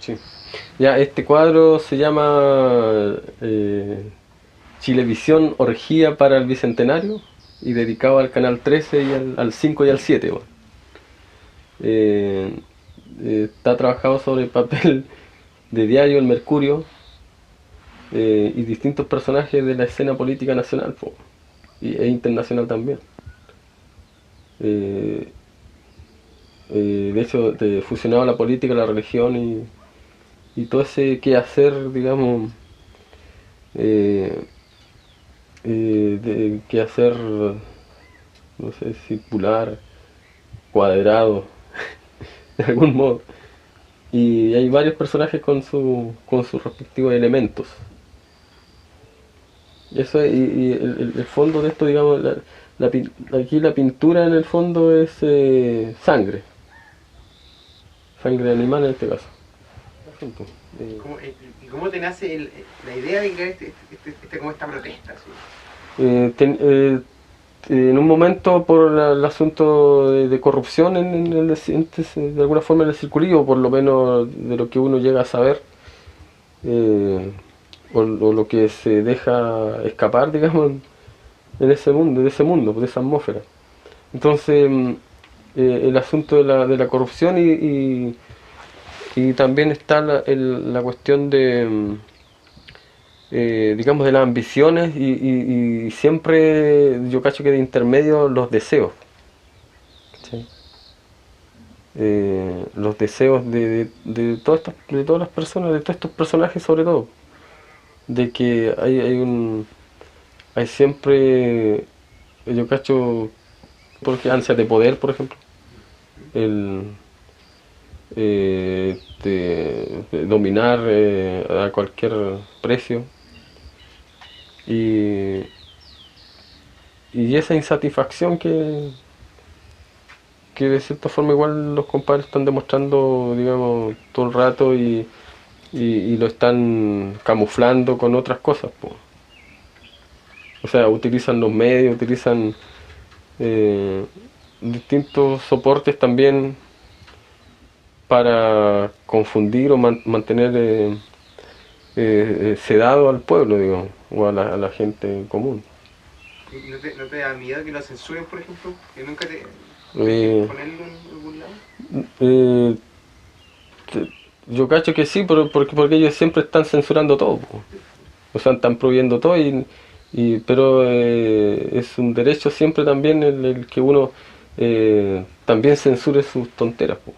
Sí. Ya, este cuadro se llama Chilevisión Orgía para el Bicentenario y dedicado al Canal 13 y al 5 y al 7. Bueno. Eh, Está trabajado sobre papel de diario El Mercurio y distintos personajes de la escena política nacional e internacional también. Eh, de hecho, fusionaba la política, la religión y todo ese quehacer, digamos, eh, quehacer, no sé, circular, cuadrado, de algún modo. Y hay varios personajes con sus respectivos elementos. Y eso y el fondo de esto, digamos, aquí la pintura en el fondo es sangre animal en este caso. Eh, ¿Y cómo te nace la idea de crear como esta protesta? ¿Sí? eh, ten- eh, en un momento por el asunto de corrupción de alguna forma en el circulillo, por lo menos de lo que uno llega a saber, eh, o lo que se deja escapar, digamos, en ese mundo, de esa atmósfera. Entonces, el asunto de la corrupción y también está la cuestión digamos, de las ambiciones y siempre yo cacho que de intermedio los deseos. ¿Sí? Los deseos de todas las personas, de todos estos personajes sobre todo. De que hay siempre, yo cacho, porque ansias de poder, por ejemplo, el de dominar a cualquier precio y, y esa insatisfacción que de cierta forma igual los compadres están demostrando, digamos, todo el rato y lo están camuflando con otras cosas, po. O sea, utilizan los medios, utilizan eh, distintos soportes también para confundir o mantener sedado al pueblo, digamos, o a la gente común. No te da miedo que lo censuren, por ejemplo? ¿Que nunca tenés que Eh, ponerlo en algún lado? eh, yo cacho que sí, porque ellos siempre están censurando todo, po. O sea, están prohibiendo todo, pero es un derecho siempre también el que uno también censure sus tonteras, po.